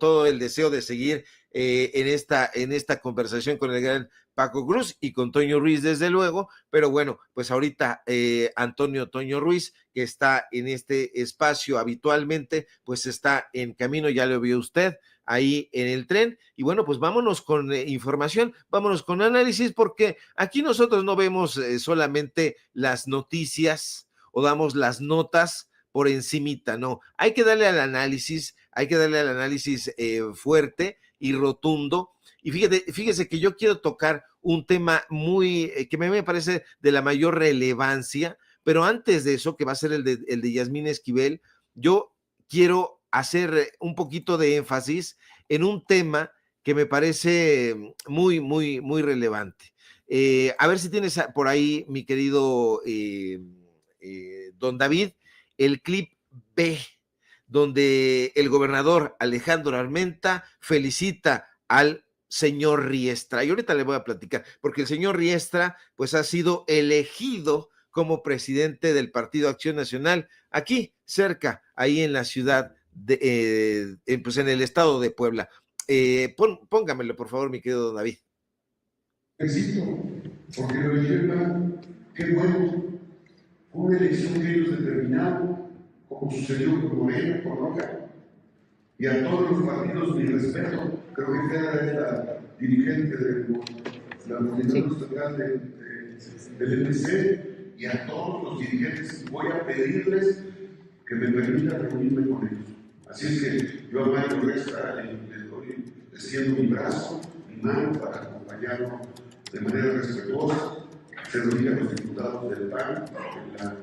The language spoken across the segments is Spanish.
todo el deseo de seguir en esta conversación con el gran Paco Cruz y con Toño Ruiz, desde luego, pero bueno, pues ahorita Antonio Toño Ruiz, que está en este espacio habitualmente, pues está en camino, ya lo vio usted ahí en el tren, y bueno, pues vámonos con información, vámonos con análisis, porque aquí nosotros no vemos solamente las noticias o damos las notas por encimita, no, hay que darle al análisis, fuerte y rotundo. Y fíjese que yo quiero tocar un tema muy, que me parece de la mayor relevancia, pero antes de eso, que va a ser el de Yasmín Esquivel, yo quiero hacer un poquito de énfasis en un tema que me parece muy, muy, muy relevante. A ver si tienes por ahí, mi querido don David, el clip B, donde el gobernador Alejandro Armenta felicita al señor Riestra. Y ahorita le voy a platicar, porque el señor Riestra pues ha sido elegido como presidente del Partido Acción Nacional aquí cerca, ahí en la ciudad pues en el estado de Puebla. Póngamelo, por favor, mi querido don David. Existo, porque lo eligieron, qué bueno, fue una elección que ellos determinaron, como sucedió con Morena, con Roca, y a todos los partidos mi respeto. Creo que Fedra es la dirigente de la coordinadora estatal del MC, y a todos los dirigentes voy a pedirles que me permitan reunirme con ellos. Así es que yo a Mario Riestra le doy, extiendo mi brazo, mi mano para acompañarlo de manera respetuosa. Se lo dije a los diputados del PAN, en la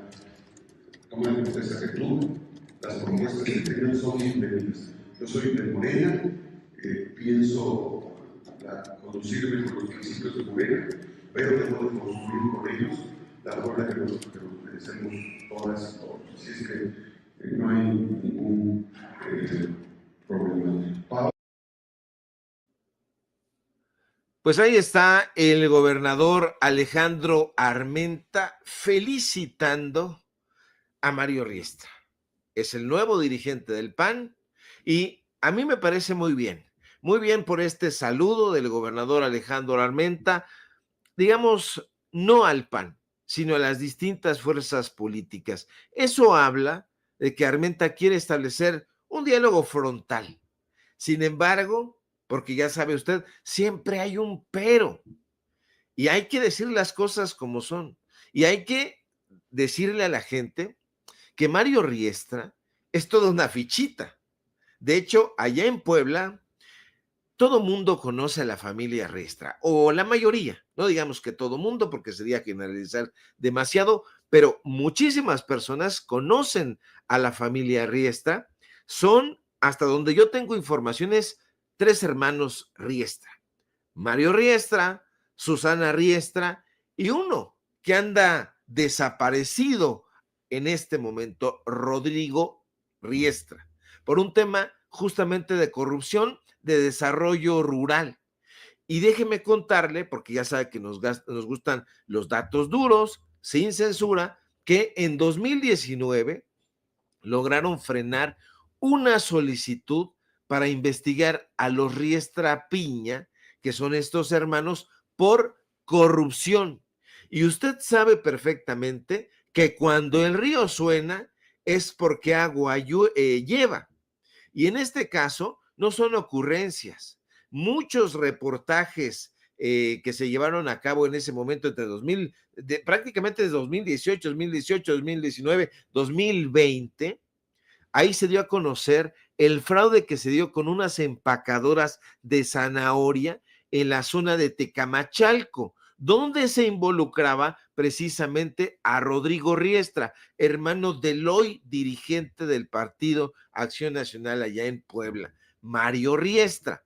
toma de protesta que tuvo, las propuestas que tengan son bienvenidas. Yo soy de Morena, pienso conducirme con los principios de Morena, pero debo de construir con ellos la forma que nos merecemos todas y todos. Así es que no hay ningún problema. Pues ahí está el gobernador Alejandro Armenta felicitando a Mario Riestra. Es el nuevo dirigente del PAN y a mí me parece muy bien por este saludo del gobernador Alejandro Armenta, digamos, no al PAN, sino a las distintas fuerzas políticas. Eso habla de que Armenta quiere establecer un diálogo frontal. Sin embargo, porque ya sabe usted, siempre hay un pero. Y hay que decir las cosas como son. Y hay que decirle a la gente que Mario Riestra es toda una fichita. De hecho, allá en Puebla, todo mundo conoce a la familia Riestra, o la mayoría, no digamos que todo mundo, porque sería generalizar demasiado, pero muchísimas personas conocen a la familia Riestra. Son, hasta donde yo tengo informaciones, 3 hermanos Riestra. Mario Riestra, Susana Riestra y uno que anda desaparecido en este momento, Rodrigo Riestra, por un tema justamente de corrupción, de desarrollo rural. Y déjeme contarle, porque ya sabe que nos gustan los datos duros, sin censura, que en 2019 lograron frenar una solicitud para investigar a los Riestra Piña, que son estos hermanos, por corrupción. Y usted sabe perfectamente que cuando el río suena es porque agua lleva. Y en este caso no son ocurrencias. Muchos reportajes que se llevaron a cabo en ese momento entre prácticamente desde 2018, 2019, 2020, ahí se dio a conocer el fraude que se dio con unas empacadoras de zanahoria en la zona de Tecamachalco, donde se involucraba precisamente a Rodrigo Riestra, hermano del hoy dirigente del Partido Acción Nacional allá en Puebla, Mario Riestra.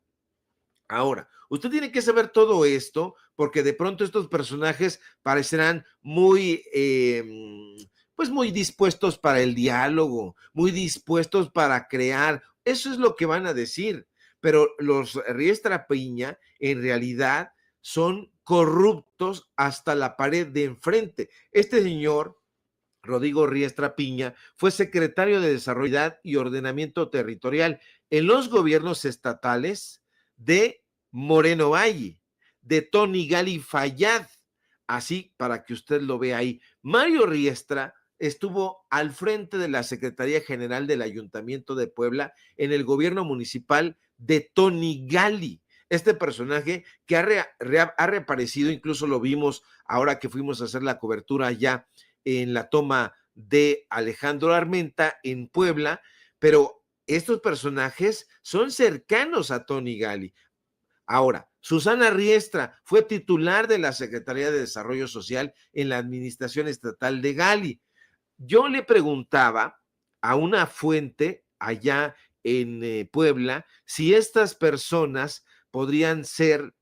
Ahora, usted tiene que saber todo esto porque de pronto estos personajes parecerán muy, pues muy dispuestos para el diálogo, muy dispuestos para crear. Eso es lo que van a decir. Pero los Riestra Piña en realidad son corruptos hasta la pared de enfrente. Este señor, Rodrigo Riestra Piña, fue secretario de Desarrollo y Ordenamiento Territorial en los gobiernos estatales de Moreno Valle, de Tony Gali Fayad, así para que usted lo vea ahí. Mario Riestra estuvo al frente de la Secretaría General del Ayuntamiento de Puebla en el gobierno municipal de Tony Gali. Este personaje que ha reaparecido, incluso lo vimos ahora que fuimos a hacer la cobertura allá en la toma de Alejandro Armenta en Puebla, pero estos personajes son cercanos a Tony Gali. Ahora, Susana Riestra fue titular de la Secretaría de Desarrollo Social en la Administración Estatal de Gali. Yo le preguntaba a una fuente allá en Puebla si estas personas podrían ser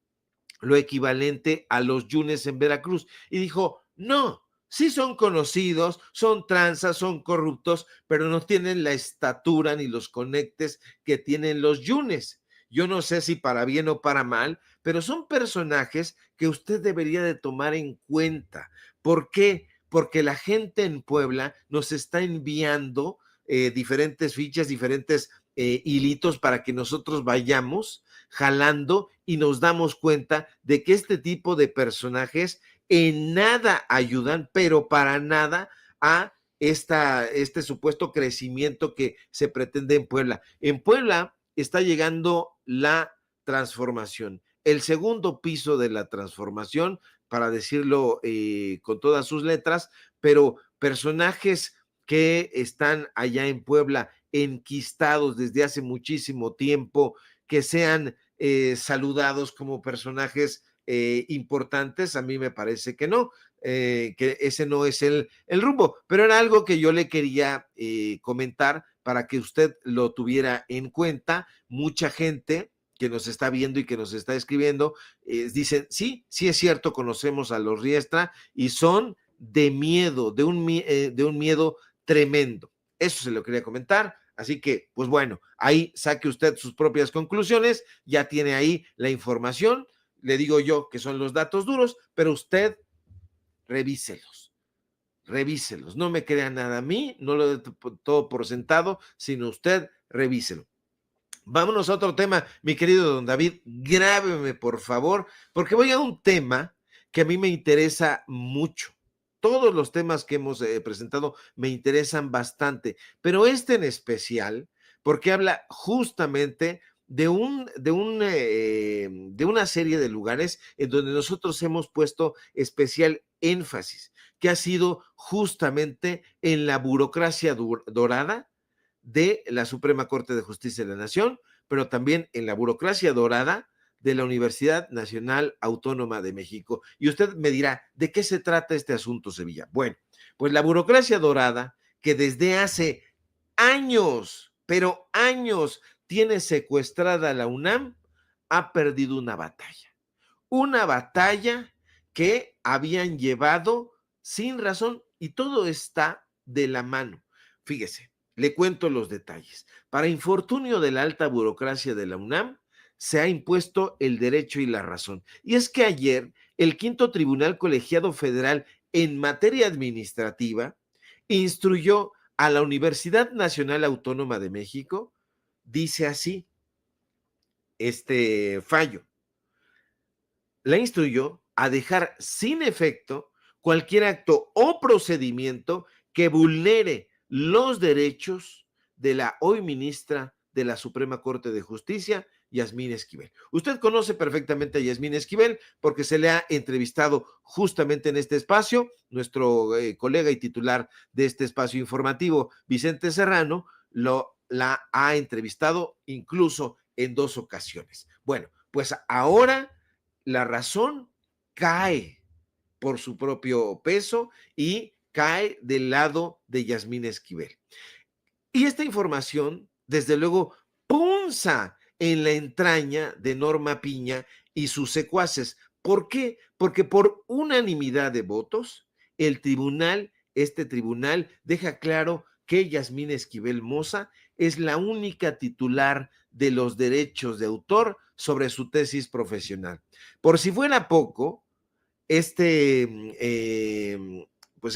lo equivalente a los yunes en Veracruz. Y dijo, no, sí son conocidos, son tranzas, son corruptos, pero no tienen la estatura ni los conectes que tienen los yunes. Yo no sé si para bien o para mal, pero son personajes que usted debería de tomar en cuenta. ¿Por qué? Porque la gente en Puebla nos está enviando diferentes fichas, diferentes hilitos para que nosotros vayamos jalando y nos damos cuenta de que este tipo de personajes en nada ayudan, pero para nada a este supuesto crecimiento que se pretende en Puebla. En Puebla está llegando la transformación, el segundo piso de la transformación, para decirlo con todas sus letras, pero personajes que están allá en Puebla enquistados desde hace muchísimo tiempo, que sean saludados como personajes importantes, a mí me parece que no, que ese no es el rumbo, pero era algo que yo le quería comentar para que usted lo tuviera en cuenta. Mucha gente que nos está viendo y que nos está escribiendo, dicen, sí, sí es cierto, conocemos a los Riestra y son de miedo, de un miedo tremendo. Eso se lo quería comentar. Así que, pues bueno, ahí saque usted sus propias conclusiones, ya tiene ahí la información, le digo yo que son los datos duros, pero usted revíselos, revíselos, no me crea nada a mí, no lo dé todo por sentado, sino usted revíselo. Vámonos a otro tema, mi querido don David, grábeme por favor, porque voy a un tema que a mí me interesa mucho. Todos los temas que hemos presentado me interesan bastante, pero este en especial, porque habla justamente de una serie de lugares en donde nosotros hemos puesto especial énfasis, que ha sido justamente en la burocracia dorada de la Suprema Corte de Justicia de la Nación, pero también en la burocracia dorada de la Universidad Nacional Autónoma de México. Y usted me dirá, ¿de qué se trata este asunto, Sevilla? Bueno, pues la burocracia dorada, que desde hace años, pero años, tiene secuestrada a la UNAM, ha perdido una batalla que habían llevado sin razón, y todo está de la mano. Fíjese, le cuento los detalles. Para infortunio de la alta burocracia de la UNAM, se ha impuesto el derecho y la razón. Y es que ayer el quinto Tribunal Colegiado Federal en materia administrativa instruyó a la Universidad Nacional Autónoma de México, dice así este fallo, la instruyó a dejar sin efecto cualquier acto o procedimiento que vulnere los derechos de la hoy ministra de la Suprema Corte de Justicia, Yasmín Esquivel. Usted conoce perfectamente a Yasmín Esquivel porque se le ha entrevistado justamente en este espacio. Nuestro colega y titular de este espacio informativo, Vicente Serrano, la ha entrevistado incluso en 2 ocasiones. Bueno, pues ahora la razón cae por su propio peso y cae del lado de Yasmín Esquivel. Y esta información, desde luego, punza en la entraña de Norma Piña y sus secuaces. ¿Por qué? Porque por unanimidad de votos, este tribunal deja claro que Yasmín Esquivel Moza es la única titular de los derechos de autor sobre su tesis profesional. Por si fuera poco, pues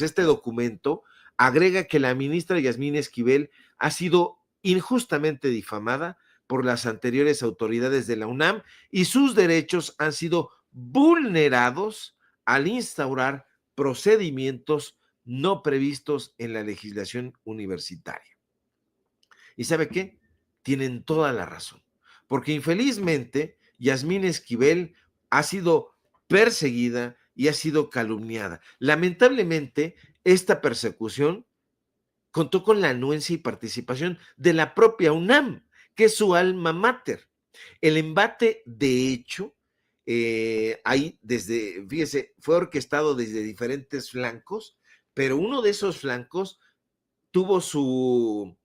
este documento agrega que la ministra Yasmín Esquivel ha sido injustamente difamada por las anteriores autoridades de la UNAM y sus derechos han sido vulnerados al instaurar procedimientos no previstos en la legislación universitaria. ¿Y sabe qué? Tienen toda la razón, porque infelizmente Yasmín Esquivel ha sido perseguida y ha sido calumniada. Lamentablemente, esta persecución contó con la anuencia y participación de la propia UNAM, que es su alma mater. El embate, de hecho, ahí desde, fíjese, fue orquestado desde diferentes flancos, pero uno de esos flancos tuvo su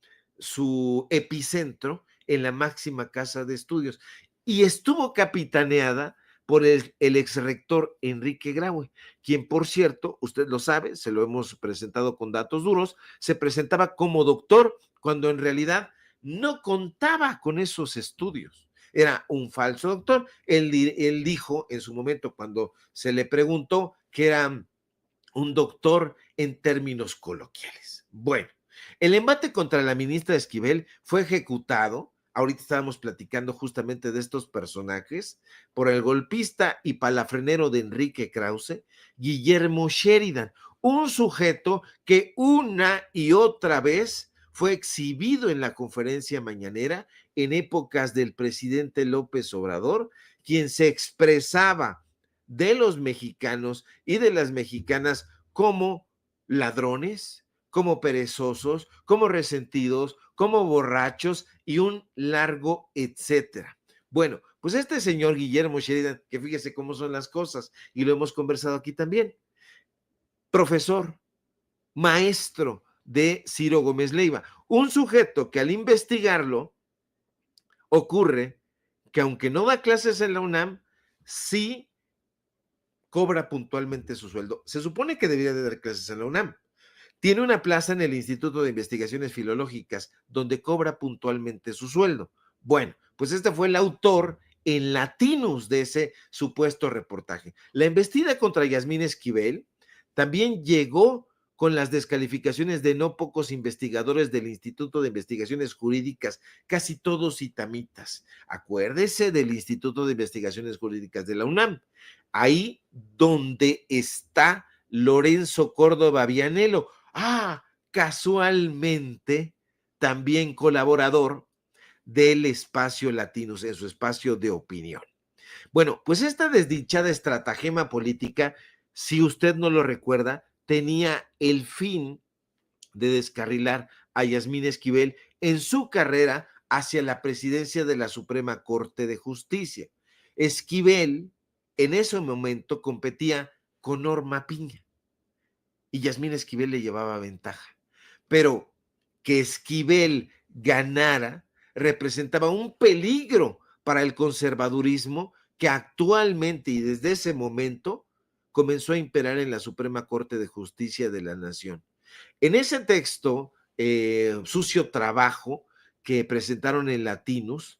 epicentro en la máxima casa de estudios y estuvo capitaneada por el exrector Enrique Graue, quien, por cierto, usted lo sabe, se lo hemos presentado con datos duros, se presentaba como doctor cuando en realidad no contaba con esos estudios. Era un falso doctor. Él dijo en su momento, cuando se le preguntó, que era un doctor en términos coloquiales. Bueno, el embate contra la ministra Esquivel fue ejecutado, ahorita estábamos platicando justamente de estos personajes, por el golpista y palafrenero de Enrique Krause, Guillermo Sheridan, un sujeto que una y otra vez fue exhibido en la conferencia mañanera en épocas del presidente López Obrador, quien se expresaba de los mexicanos y de las mexicanas como ladrones, como perezosos, como resentidos, como borrachos y un largo etcétera. Bueno, pues este señor Guillermo Sheridan, que fíjese cómo son las cosas, y lo hemos conversado aquí también, profesor, maestro de Ciro Gómez Leiva, un sujeto que al investigarlo ocurre que aunque no da clases en la UNAM, sí cobra puntualmente su sueldo. Se supone que debería de dar clases en la UNAM. Tiene una plaza en el Instituto de Investigaciones Filológicas, donde cobra puntualmente su sueldo. Bueno, pues este fue el autor en Latinus de ese supuesto reportaje. La embestida contra Yasmín Esquivel también llegó con las descalificaciones de no pocos investigadores del Instituto de Investigaciones Jurídicas, casi todos itamitas. Acuérdese del Instituto de Investigaciones Jurídicas de la UNAM, ahí donde está Lorenzo Córdoba Vianello. Casualmente, también colaborador del Espacio Latinos, en su espacio de opinión. Bueno, pues esta desdichada estratagema política, si usted no lo recuerda, tenía el fin de descarrilar a Yasmín Esquivel en su carrera hacia la presidencia de la Suprema Corte de Justicia. Esquivel en ese momento competía con Norma Piña y Yasmín Esquivel le llevaba ventaja. Pero que Esquivel ganara representaba un peligro para el conservadurismo que actualmente y desde ese momento comenzó a imperar en la Suprema Corte de Justicia de la Nación. En ese texto, Sucio Trabajo, que presentaron en Latinus,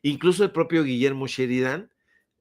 incluso el propio Guillermo Sheridan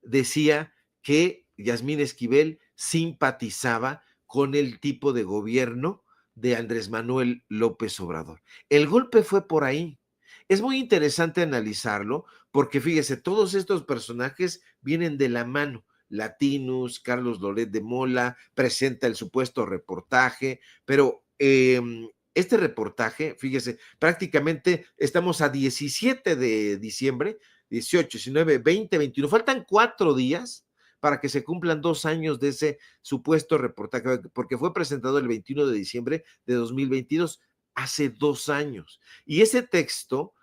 decía que Yasmín Esquivel simpatizaba con el tipo de gobierno de Andrés Manuel López Obrador. El golpe fue por ahí. Es muy interesante analizarlo porque fíjese, todos estos personajes vienen de la mano. Latinus, Carlos Loret de Mola, presenta el supuesto reportaje, pero este reportaje, fíjese, prácticamente estamos a 17 de diciembre, 18, 19, 20, 21, faltan 4 días para que se cumplan 2 años de ese supuesto reportaje, porque fue presentado el 21 de diciembre de 2022, hace 2 años. Y ese texto,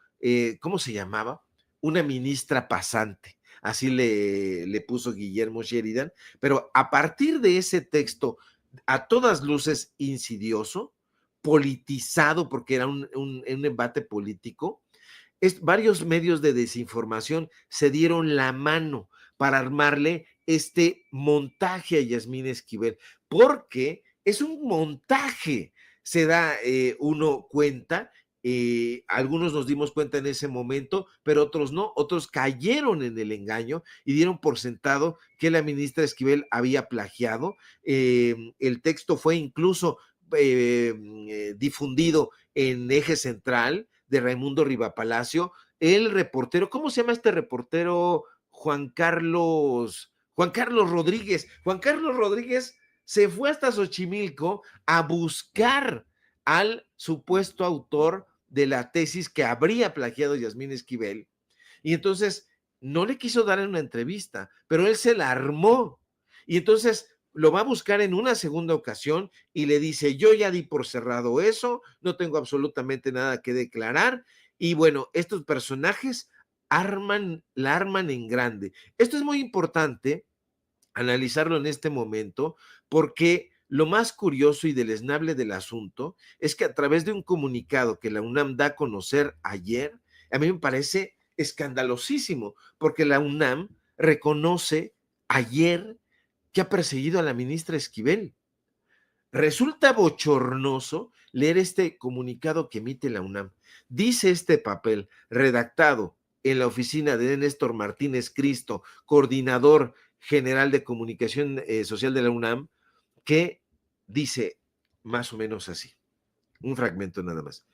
¿cómo se llamaba? Una ministra pasante, así le puso Guillermo Sheridan, pero a partir de ese texto, a todas luces insidioso, politizado, porque era un embate político, varios medios de desinformación se dieron la mano para armarle este montaje a Yasmín Esquivel, porque es un montaje, se da uno cuenta, algunos nos dimos cuenta en ese momento, pero otros no, otros cayeron en el engaño y dieron por sentado que la ministra Esquivel había plagiado. El texto fue incluso difundido en Eje Central de Raimundo Rivapalacio, el reportero, ¿cómo se llama este reportero? Juan Carlos Rodríguez. Juan Carlos Rodríguez se fue hasta Xochimilco a buscar al supuesto autor de la tesis que habría plagiado Yasmín Esquivel, y entonces no le quiso dar en una entrevista, pero él se la armó, y entonces lo va a buscar en una segunda ocasión y le dice: yo ya di por cerrado eso, no tengo absolutamente nada que declarar. Y bueno, estos personajes la arman en grande. Esto es muy importante analizarlo en este momento, porque lo más curioso y deleznable del asunto es que a través de un comunicado que la UNAM da a conocer ayer, a mí me parece escandalosísimo, porque la UNAM reconoce ayer que ha perseguido a la ministra Esquivel. Resulta bochornoso leer este comunicado que emite la UNAM. Dice este papel, redactado en la oficina de Néstor Martínez Cristo, coordinador general de comunicación social de la UNAM, que dice más o menos así, un fragmento nada más.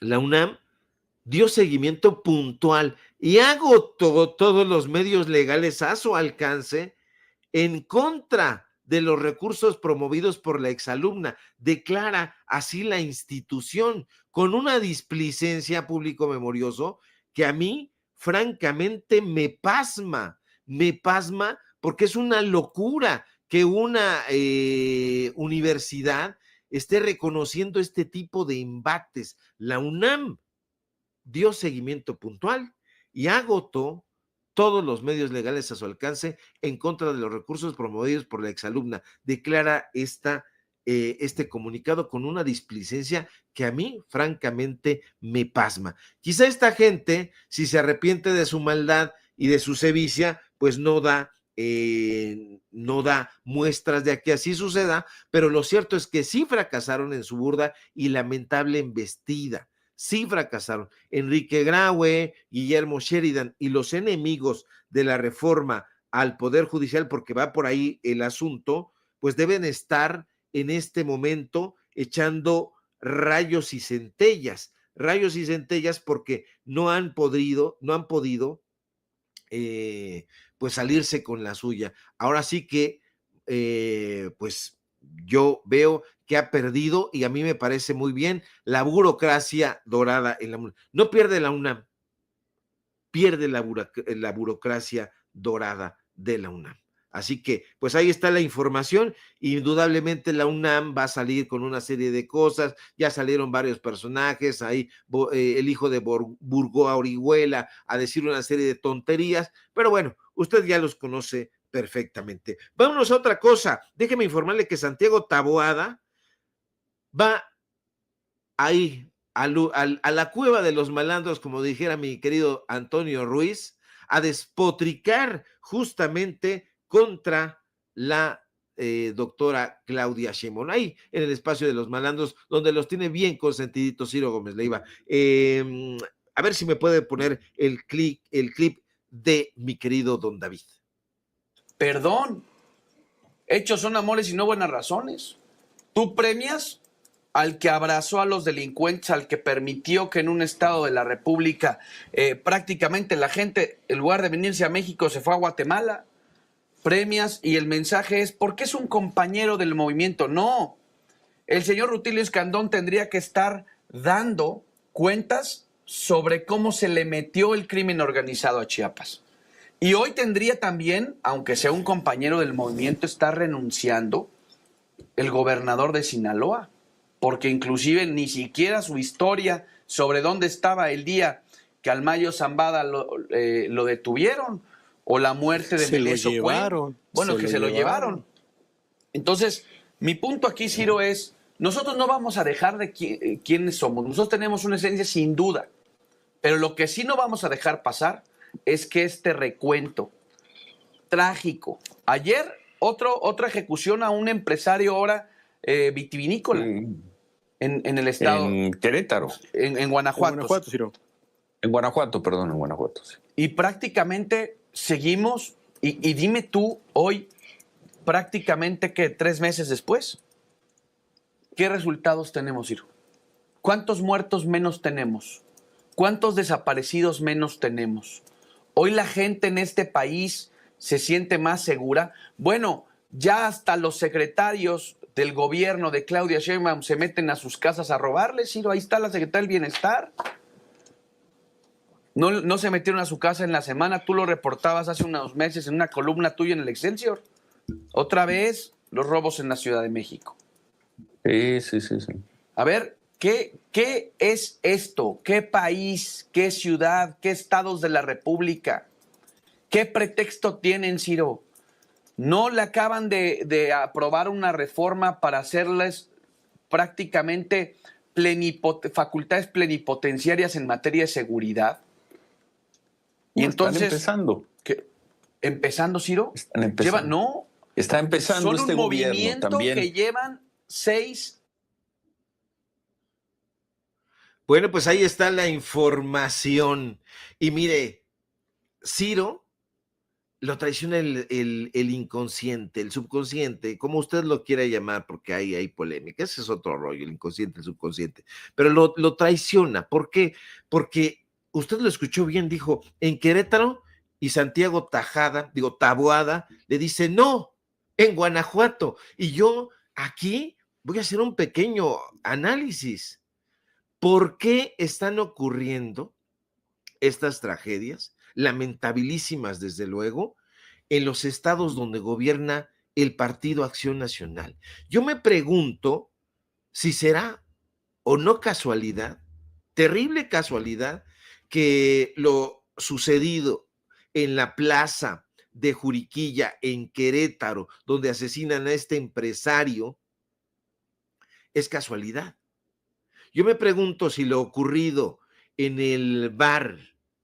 La UNAM dio seguimiento puntual y agotó todos los medios legales a su alcance en contra de los recursos promovidos por la exalumna. Declara así la institución, con una displicencia, público memorioso, que a mí francamente me pasma, porque es una locura que una universidad esté reconociendo este tipo de embates. La UNAM dio seguimiento puntual y agotó todos los medios legales a su alcance en contra de los recursos promovidos por la exalumna. Declara este comunicado con una displicencia que a mí francamente me pasma. Quizá esta gente, si se arrepiente de su maldad y de su sevicia, pues no da muestras de que así suceda, pero lo cierto es que sí fracasaron en su burda y lamentable embestida. Sí fracasaron. Enrique Graue, Guillermo Sheridan y los enemigos de la reforma al Poder Judicial, porque va por ahí el asunto, pues deben estar en este momento echando rayos y centellas porque no han podido pues salirse con la suya. Ahora sí que pues yo veo que ha perdido, y a mí me parece muy bien, la burocracia dorada en la UNAM. No pierde la UNAM, pierde la burocracia dorada de la UNAM. Así que, pues ahí está la información. Indudablemente la UNAM va a salir con una serie de cosas. Ya salieron varios personajes, ahí el hijo de Burgoa Orihuela a decir una serie de tonterías, pero bueno, usted ya los conoce perfectamente. Vámonos a otra cosa. Déjeme informarle que Santiago Taboada va ahí a la cueva de los malandros, como dijera mi querido Antonio Ruiz, a despotricar justamente contra la doctora Claudia Sheinbaum, ahí en el espacio de los malandros, donde los tiene bien consentiditos Ciro Gómez Leiva. A ver si me puede poner el clip de mi querido don David. Perdón, hechos son amores y no buenas razones. Tú premias al que abrazó a los delincuentes, al que permitió que en un estado de la República prácticamente la gente, en lugar de venirse a México, se fue a Guatemala. Premias y el mensaje es, ¿por qué es un compañero del movimiento? No, el señor Rutilio Escandón tendría que estar dando cuentas sobre cómo se le metió el crimen organizado a Chiapas. Y hoy tendría también, aunque sea un compañero del movimiento, estar renunciando el gobernador de Sinaloa, porque inclusive ni siquiera su historia sobre dónde estaba el día que al Mayo Zambada lo detuvieron, o la muerte de Meleso Cuen. Bueno, que se lo llevaron. Entonces, mi punto aquí, Ciro, es, nosotros no vamos a dejar de quiénes somos. Nosotros tenemos una esencia sin duda, pero lo que sí no vamos a dejar pasar es que este recuento trágico. Ayer, otra ejecución a un empresario ahora vitivinícola en el estado. En Querétaro. En Guanajuato. En Guanajuato, Ciro. En Guanajuato, perdón, en Guanajuato. Sí. Y prácticamente seguimos, y dime tú hoy, prácticamente que 3 meses después, ¿qué resultados tenemos, Ciro? ¿Cuántos muertos menos tenemos? ¿cuántos desaparecidos menos tenemos? Hoy la gente en este país se siente más segura. Bueno, ya hasta los secretarios del gobierno de Claudia Sheinbaum se meten a sus casas a robarles, Ciro. Ahí está la secretaria del Bienestar. No se metieron a su casa en la semana. Tú lo reportabas hace unos meses en una columna tuya en el Excelsior. Otra vez los robos en la Ciudad de México. Sí. A ver, ¿qué es esto? ¿Qué país, qué ciudad, qué estados de la República? ¿Qué pretexto tienen, Ciro? ¿No le acaban de aprobar una reforma para hacerles prácticamente facultades plenipotenciarias en materia de seguridad? Y entonces, están empezando. ¿Empezando, Ciro? Están empezando. Está empezando son este un gobierno movimiento también. que llevan 6. Bueno, pues ahí está la información. Y mire, Ciro lo traiciona el inconsciente, el subconsciente, como usted lo quiera llamar, porque hay polémica. Ese es otro rollo, el inconsciente, el subconsciente. Pero lo traiciona. ¿Por qué? Porque usted lo escuchó bien, dijo, en Querétaro, y Santiago Taboada, le dice, no, en Guanajuato. Y yo aquí voy a hacer un pequeño análisis. ¿Por qué están ocurriendo estas tragedias, lamentabilísimas desde luego, en los estados donde gobierna el Partido Acción Nacional? Yo me pregunto si será o no casualidad, terrible casualidad, que lo sucedido en la plaza de Juriquilla, en Querétaro, donde asesinan a este empresario, es casualidad. Yo me pregunto si lo ocurrido en el bar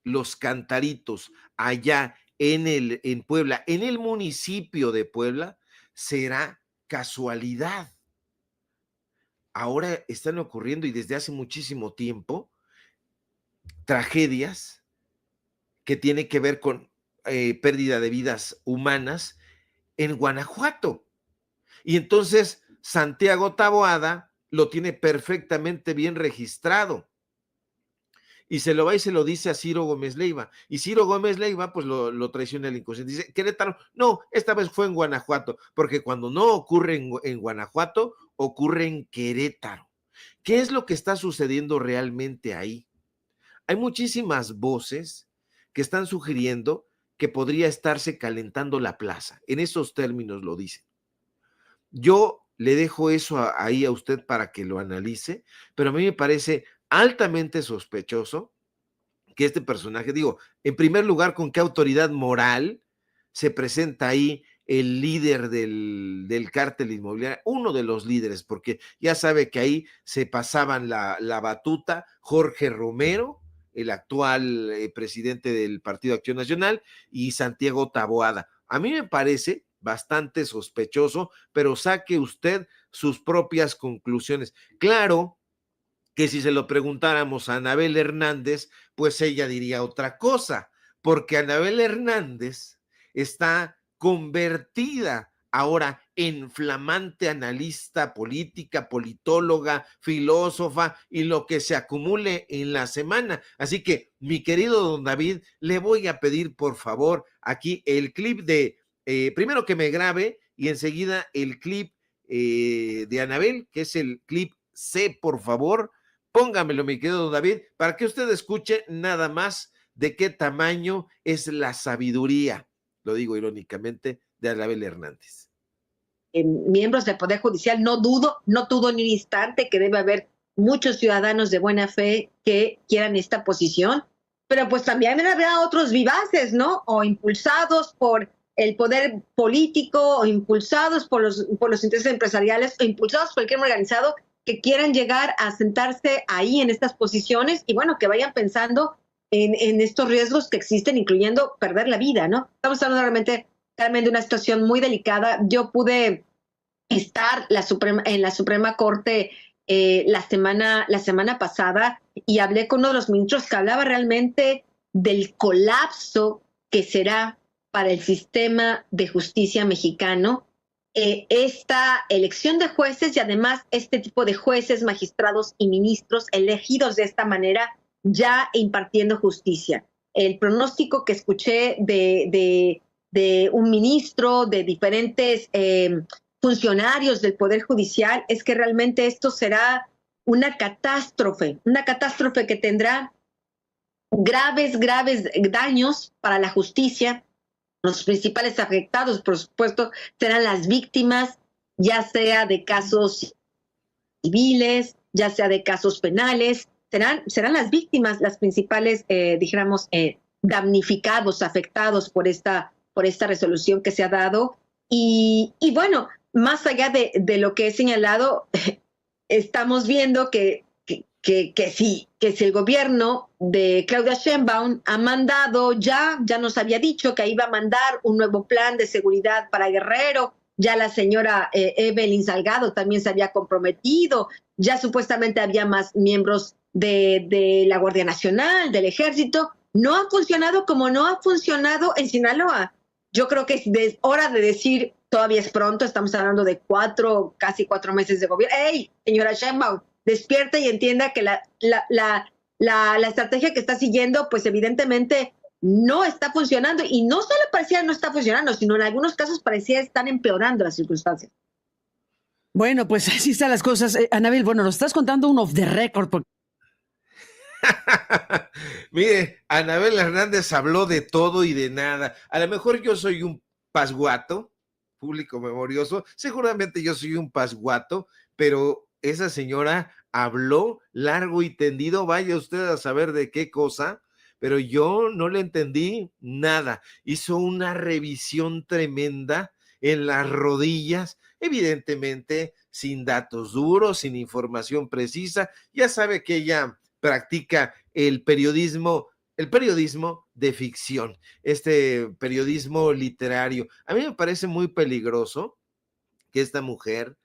Los Cantaritos, allá en Puebla, en el municipio de Puebla, será casualidad. Ahora están ocurriendo, y desde hace muchísimo tiempo, tragedias que tienen que ver con pérdida de vidas humanas en Guanajuato. Y entonces Santiago Taboada lo tiene perfectamente bien registrado. Y se lo va y se lo dice a Ciro Gómez Leiva. Y Ciro Gómez Leiva, pues lo traiciona el inconsciente. Dice, Querétaro, no, esta vez fue en Guanajuato, porque cuando no ocurre en Guanajuato, ocurre en Querétaro. ¿Qué es lo que está sucediendo realmente ahí? Hay muchísimas voces que están sugiriendo que podría estarse calentando la plaza. En esos términos lo dicen. Yo le dejo eso ahí a usted para que lo analice, pero a mí me parece altamente sospechoso que este personaje, digo, en primer lugar, ¿con qué autoridad moral se presenta ahí el líder del cártel inmobiliario? Uno de los líderes, porque ya sabe que ahí se pasaban la batuta Jorge Romero, el actual presidente del Partido Acción Nacional, y Santiago Taboada. A mí me parece bastante sospechoso, pero saque usted sus propias conclusiones. Claro que si se lo preguntáramos a Anabel Hernández, pues ella diría otra cosa, porque Anabel Hernández está convertida ahora en flamante analista política, politóloga, filósofa y lo que se acumule en la semana. Así que, mi querido don David, le voy a pedir por favor aquí el clip de, primero que me grabe y enseguida el clip de Anabel, que es el clip C, por favor. Póngamelo, mi querido David, para que usted escuche nada más de qué tamaño es la sabiduría, lo digo irónicamente, de Anabel Hernández. Miembros del Poder Judicial, no dudo ni un instante que debe haber muchos ciudadanos de buena fe que quieran esta posición, pero pues también habrá otros vivaces, ¿no? O impulsados por el poder político, o impulsados por los intereses empresariales, o impulsados por el crimen organizado, que quieran llegar a sentarse ahí en estas posiciones y bueno, que vayan pensando en estos riesgos que existen, incluyendo perder la vida, ¿no? Estamos hablando realmente de una situación muy delicada. Yo pude estar en la Suprema Corte la semana pasada y hablé con uno de los ministros que hablaba realmente del colapso que será para el sistema de justicia mexicano esta elección de jueces y además este tipo de jueces, magistrados y ministros elegidos de esta manera ya impartiendo justicia. El pronóstico que escuché de un ministro, de diferentes funcionarios del Poder Judicial, es que realmente esto será una catástrofe que tendrá graves daños para la justicia. Los principales afectados, por supuesto, serán las víctimas, ya sea de casos civiles, ya sea de casos penales, serán las víctimas las principales, dijéramos, damnificados, afectados por esta resolución que se ha dado. Y bueno, más allá de lo que he señalado, estamos viendo que si el gobierno de Claudia Sheinbaum ha mandado, ya nos había dicho que iba a mandar un nuevo plan de seguridad para Guerrero, ya la señora Evelyn Salgado también se había comprometido, ya supuestamente había más miembros de la Guardia Nacional, del Ejército. No ha funcionado como no ha funcionado en Sinaloa. Yo creo que es hora de decir, todavía es pronto, estamos hablando de casi 4 meses de gobierno. ¡Ey, señora Sheinbaum! Despierta y entienda que la estrategia que está siguiendo, pues evidentemente no está funcionando, y no solo parecía no está funcionando, sino en algunos casos parecía estar empeorando las circunstancias. Bueno, pues así están las cosas. Anabel, bueno, nos estás contando un off the record. Mire, Anabel Hernández habló de todo y de nada. A lo mejor yo soy un pasguato, público memorioso, seguramente yo soy un pasguato, pero esa señora habló largo y tendido, vaya usted a saber de qué cosa, pero yo no le entendí nada. Hizo una revisión tremenda en las rodillas, evidentemente sin datos duros, sin información precisa. Ya sabe que ella practica el periodismo de ficción, este periodismo literario. A mí me parece muy peligroso que esta mujer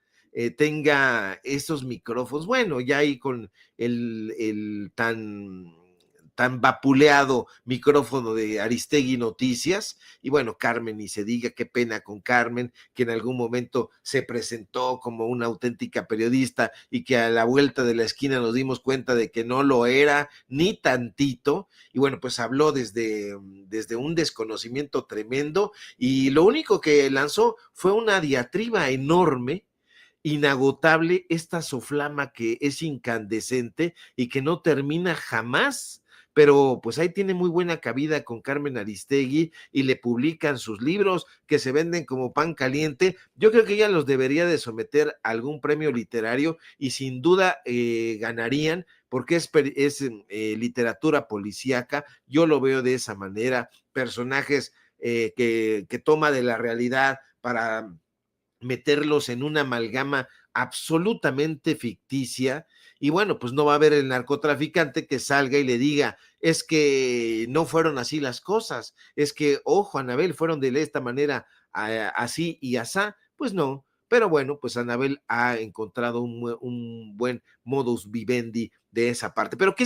tenga esos micrófonos, bueno, ya ahí con el tan vapuleado micrófono de Aristegui Noticias, y bueno, Carmen, ni se diga, qué pena con Carmen, que en algún momento se presentó como una auténtica periodista y que a la vuelta de la esquina nos dimos cuenta de que no lo era, ni tantito, y bueno, pues habló desde un desconocimiento tremendo, y lo único que lanzó fue una diatriba enorme, inagotable, esta soflama que es incandescente y que no termina jamás, pero pues ahí tiene muy buena cabida con Carmen Aristegui y le publican sus libros que se venden como pan caliente. Yo creo que ella los debería de someter a algún premio literario y sin duda ganarían, porque es literatura policíaca. Yo lo veo de esa manera, personajes que toma de la realidad para meterlos en una amalgama absolutamente ficticia, y bueno, pues no va a haber el narcotraficante que salga y le diga, es que no fueron así las cosas, es que, ojo, Anabel, fueron de esta manera, así y asá. Pues no, pero bueno, pues Anabel ha encontrado un buen modus vivendi de esa parte. Pero